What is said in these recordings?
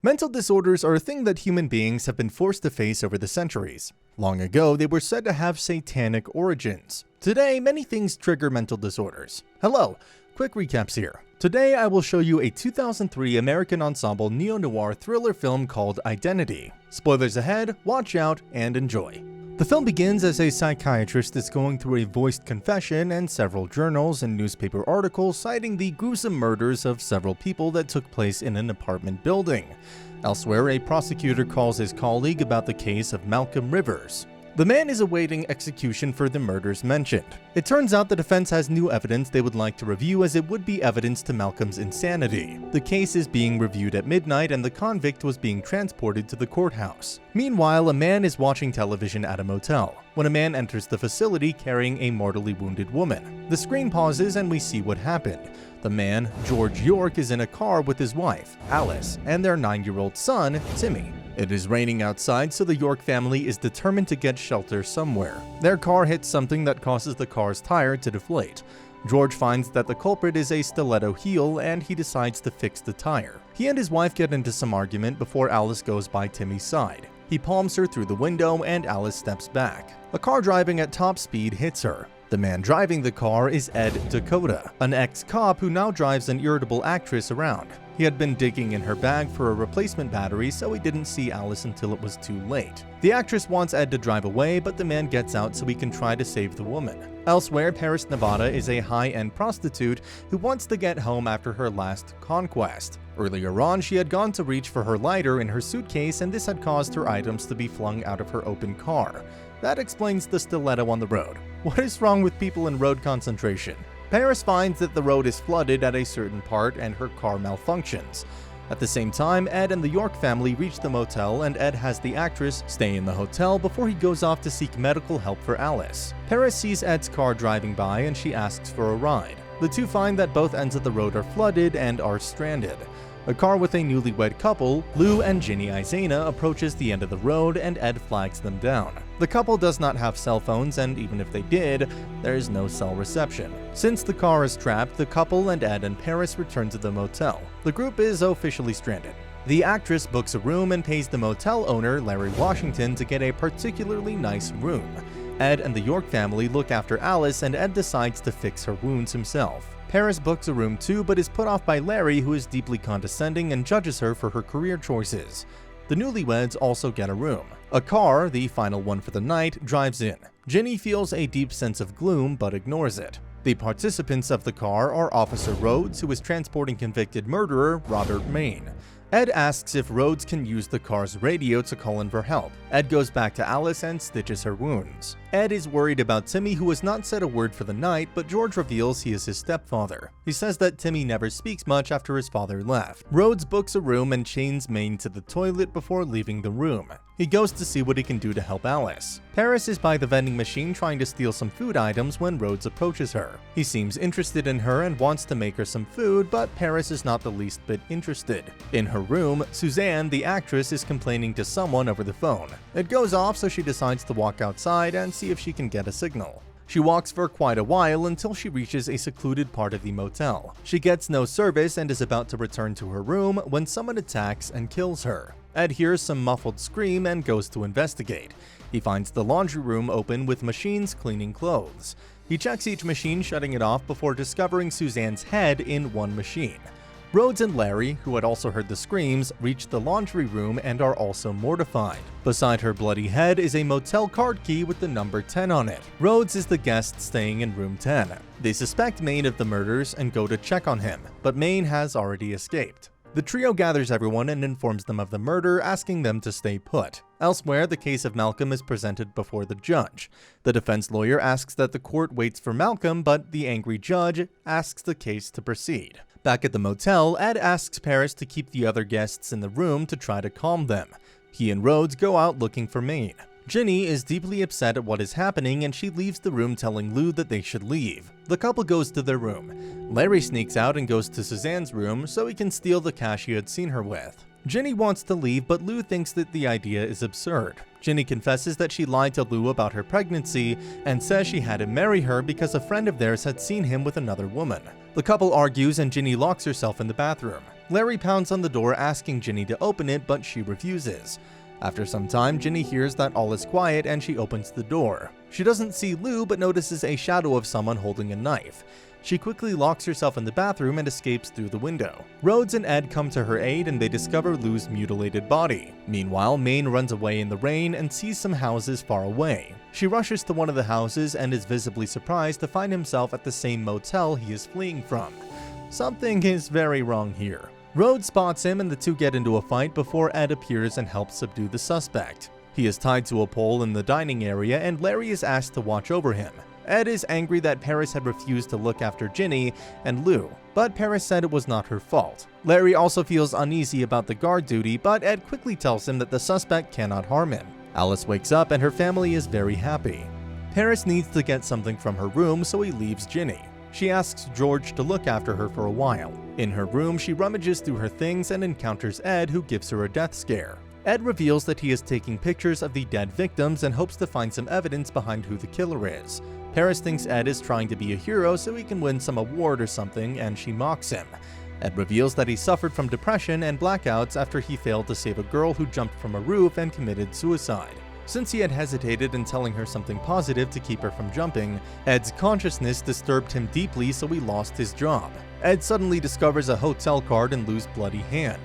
Mental disorders are a thing that human beings have been forced to face over the centuries. Long ago, they were said to have satanic origins. Today, many things trigger mental disorders. Hello, quick recaps here. Today, I will show you a 2003 American ensemble neo-noir thriller film called Identity. Spoilers ahead, watch out, and enjoy. The film begins as a psychiatrist is going through a voiced confession and several journals and newspaper articles citing the gruesome murders of several people that took place in an apartment building. Elsewhere, a prosecutor calls his colleague about the case of Malcolm Rivers. The man is awaiting execution for the murders mentioned. It turns out the defense has new evidence they would like to review, as it would be evidence to Malcolm's insanity. The case is being reviewed at midnight and the convict was being transported to the courthouse. Meanwhile, a man is watching television at a motel when a man enters the facility carrying a mortally wounded woman. The screen pauses and we see what happened. The man, George York, is in a car with his wife, Alice, and their 9-year-old son, Timmy. It is raining outside, so the York family is determined to get shelter somewhere. Their car hits something that causes the car's tire to deflate. George finds that the culprit is a stiletto heel and he decides to fix the tire. He and his wife get into some argument before Alice goes by Timmy's side. He palms her through the window and Alice steps back. A car driving at top speed hits her. The man driving the car is Ed Dakota, an ex-cop who now drives an irritable actress around. He had been digging in her bag for a replacement battery, so he didn't see Alice until it was too late. The actress wants Ed to drive away, but the man gets out so he can try to save the woman. Elsewhere, Paris, Nevada is a high-end prostitute who wants to get home after her last conquest. Earlier on, she had gone to reach for her lighter in her suitcase, and this had caused her items to be flung out of her open car. That explains the stiletto on the road. What is wrong with people in road concentration? Paris finds that the road is flooded at a certain part and her car malfunctions. At the same time, Ed and the York family reach the motel and Ed has the actress stay in the hotel before he goes off to seek medical help for Alice. Paris sees Ed's car driving by and she asks for a ride. The two find that both ends of the road are flooded and are stranded. A car with a newlywed couple, Lou and Ginny Izena, approaches the end of the road and Ed flags them down. The couple does not have cell phones, and even if they did, there is no cell reception. Since the car is trapped, the couple and Ed and Paris return to the motel. The group is officially stranded. The actress books a room and pays the motel owner, Larry Washington, to get a particularly nice room. Ed and the York family look after Alice and Ed decides to fix her wounds himself. Paris books a room too, but is put off by Larry, who is deeply condescending and judges her for her career choices. The newlyweds also get a room. A car, the final one for the night, drives in. Ginny feels a deep sense of gloom but ignores it. The participants of the car are Officer Rhodes, who is transporting convicted murderer Robert Maine. Ed asks if Rhodes can use the car's radio to call in for help. Ed goes back to Alice and stitches her wounds. Ed is worried about Timmy, who has not said a word for the night, but George reveals he is his stepfather. He says that Timmy never speaks much after his father left. Rhodes books a room and chains Maine to the toilet before leaving the room. He goes to see what he can do to help Alice. Paris is by the vending machine trying to steal some food items when Rhodes approaches her. He seems interested in her and wants to make her some food, but Paris is not the least bit interested. In her room, Suzanne, the actress, is complaining to someone over the phone. It goes off, so she decides to walk outside and see if she can get a signal. She walks for quite a while until she reaches a secluded part of the motel. She gets no service and is about to return to her room when someone attacks and kills her. Ed hears some muffled scream and goes to investigate. He finds the laundry room open with machines cleaning clothes. He checks each machine, shutting it off before discovering Suzanne's head in one machine. Rhodes and Larry, who had also heard the screams, reach the laundry room and are also mortified. Beside her bloody head is a motel card key with the number 10 on it. Rhodes is the guest staying in room 10. They suspect Maine of the murders and go to check on him, but Maine has already escaped. The trio gathers everyone and informs them of the murder, asking them to stay put. Elsewhere, the case of Malcolm is presented before the judge. The defense lawyer asks that the court waits for Malcolm, but the angry judge asks the case to proceed. Back at the motel, Ed asks Paris to keep the other guests in the room to try to calm them. He and Rhodes go out looking for Maine. Ginny is deeply upset at what is happening and she leaves the room, telling Lou that they should leave. The couple goes to their room. Larry sneaks out and goes to Suzanne's room so he can steal the cash he had seen her with. Ginny wants to leave, but Lou thinks that the idea is absurd. Ginny confesses that she lied to Lou about her pregnancy and says she had him marry her because a friend of theirs had seen him with another woman. The couple argues and Ginny locks herself in the bathroom. Larry pounds on the door asking Ginny to open it, but she refuses. After some time, Ginny hears that all is quiet and she opens the door. She doesn't see Lou but notices a shadow of someone holding a knife. She quickly locks herself in the bathroom and escapes through the window. Rhodes and Ed come to her aid and they discover Lou's mutilated body. Meanwhile, Maine runs away in the rain and sees some houses far away. She rushes to one of the houses and is visibly surprised to find himself at the same motel he is fleeing from. Something is very wrong here. Rhodes spots him and the two get into a fight before Ed appears and helps subdue the suspect. He is tied to a pole in the dining area and Larry is asked to watch over him. Ed is angry that Paris had refused to look after Ginny and Lou, but Paris said it was not her fault. Larry also feels uneasy about the guard duty, but Ed quickly tells him that the suspect cannot harm him. Alice wakes up and her family is very happy. Paris needs to get something from her room, so he leaves Ginny. She asks George to look after her for a while. In her room, she rummages through her things and encounters Ed, who gives her a death scare. Ed reveals that he is taking pictures of the dead victims and hopes to find some evidence behind who the killer is. Paris thinks Ed is trying to be a hero so he can win some award or something, and she mocks him. Ed reveals that he suffered from depression and blackouts after he failed to save a girl who jumped from a roof and committed suicide. Since he had hesitated in telling her something positive to keep her from jumping, Ed's consciousness disturbed him deeply, so he lost his job. Ed suddenly discovers a hotel card in Lou's bloody hand.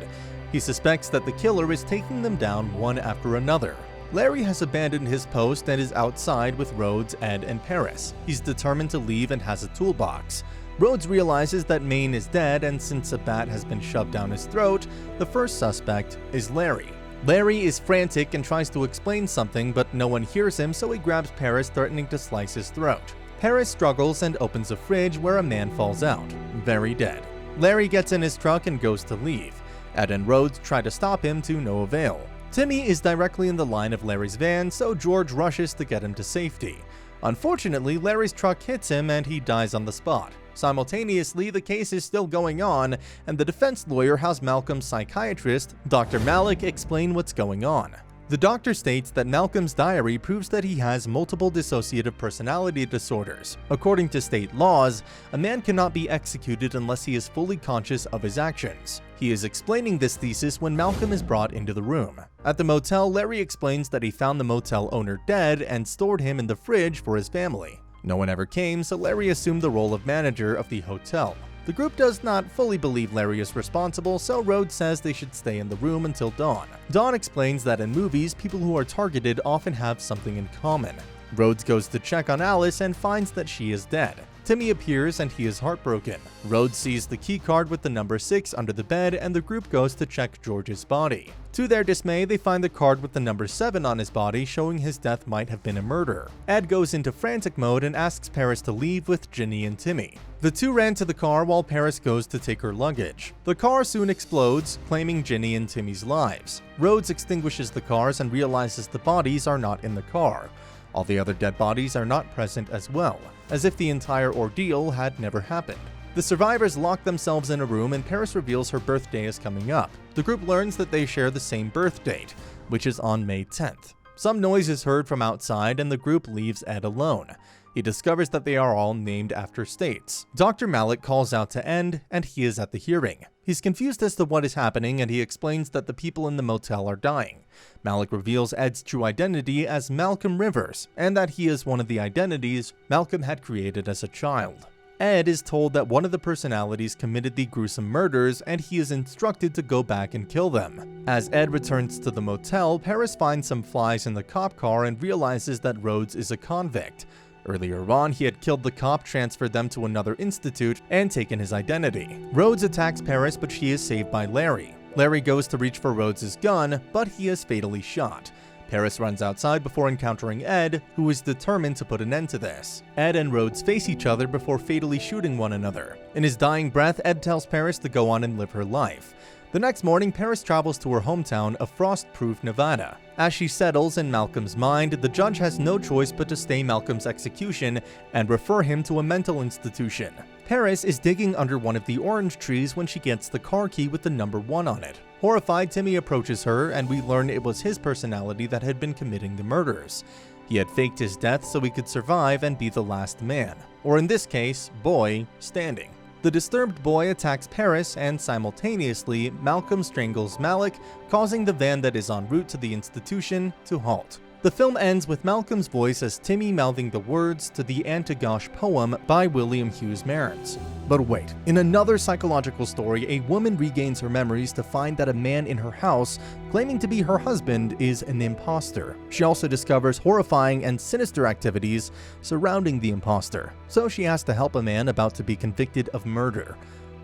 He suspects that the killer is taking them down one after another. Larry has abandoned his post and is outside with Rhodes, Ed, and Paris. He's determined to leave and has a toolbox. Rhodes realizes that Maine is dead, and since a bat has been shoved down his throat, the first suspect is Larry. Larry is frantic and tries to explain something, but no one hears him, so he grabs Paris, threatening to slice his throat. Paris struggles and opens a fridge where a man falls out, very dead. Larry gets in his truck and goes to leave. Ed and Rhodes try to stop him to no avail. Timmy is directly in the line of Larry's van, so George rushes to get him to safety. Unfortunately, Larry's truck hits him and he dies on the spot. Simultaneously, the case is still going on, and the defense lawyer has Malcolm's psychiatrist, Dr. Malik, explain what's going on. The doctor states that Malcolm's diary proves that he has multiple dissociative personality disorders. According to state laws, a man cannot be executed unless he is fully conscious of his actions. He is explaining this thesis when Malcolm is brought into the room. At the motel, Larry explains that he found the motel owner dead and stored him in the fridge for his family. No one ever came, so Larry assumed the role of manager of the hotel. The group does not fully believe Larry is responsible, so Rhodes says they should stay in the room until dawn. Dawn explains that in movies, people who are targeted often have something in common. Rhodes goes to check on Alice and finds that she is dead. Timmy appears and he is heartbroken. Rhodes sees the key card with the number 6 under the bed, and the group goes to check George's body. To their dismay, they find the card with the number 7 on his body, showing his death might have been a murder. Ed goes into frantic mode and asks Paris to leave with Ginny and Timmy. The two ran to the car while Paris goes to take her luggage. The car soon explodes, claiming Ginny and Timmy's lives. Rhodes extinguishes the cars and realizes the bodies are not in the car. All the other dead bodies are not present as well, as if the entire ordeal had never happened. The survivors lock themselves in a room and Paris reveals her birthday is coming up. The group learns that they share the same birth date, which is on May 10th. Some noise is heard from outside and the group leaves Ed alone. He discovers that they are all named after states. Dr. Malik calls out to Ed, and he is at the hearing. He's confused as to what is happening, and he explains that the people in the motel are dying. Malik reveals Ed's true identity as Malcolm Rivers, and that he is one of the identities Malcolm had created as a child. Ed is told that one of the personalities committed the gruesome murders, and he is instructed to go back and kill them. As Ed returns to the motel, Paris finds some flies in the cop car and realizes that Rhodes is a convict. Earlier on, he had killed the cop, transferred them to another institute, and taken his identity. Rhodes attacks Paris, but she is saved by Larry. Larry goes to reach for Rhodes' gun, but he is fatally shot. Paris runs outside before encountering Ed, who is determined to put an end to this. Ed and Rhodes face each other before fatally shooting one another. In his dying breath, Ed tells Paris to go on and live her life. The next morning, Paris travels to her hometown of Frostproof, Nevada. As she settles in Malcolm's mind, the judge has no choice but to stay Malcolm's execution and refer him to a mental institution. Paris is digging under one of the orange trees when she gets the car key with the number 1 on it. Horrified, Timmy approaches her, and we learn it was his personality that had been committing the murders. He had faked his death so he could survive and be the last man, or in this case, boy, standing. The disturbed boy attacks Paris, and simultaneously, Malcolm strangles Malik, causing the van that is en route to the institution to halt. The film ends with Malcolm's voice as Timmy mouthing the words to the Antigone poem by William Hughes Marins. But wait, in another psychological story, a woman regains her memories to find that a man in her house, claiming to be her husband, is an imposter. She also discovers horrifying and sinister activities surrounding the imposter, so she has to help a man about to be convicted of murder.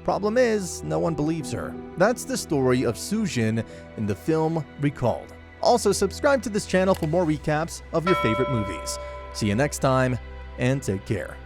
Problem is, no one believes her. That's the story of Sujin in the film Recalled. Also, subscribe to this channel for more recaps of your favorite movies. See you next time, and take care.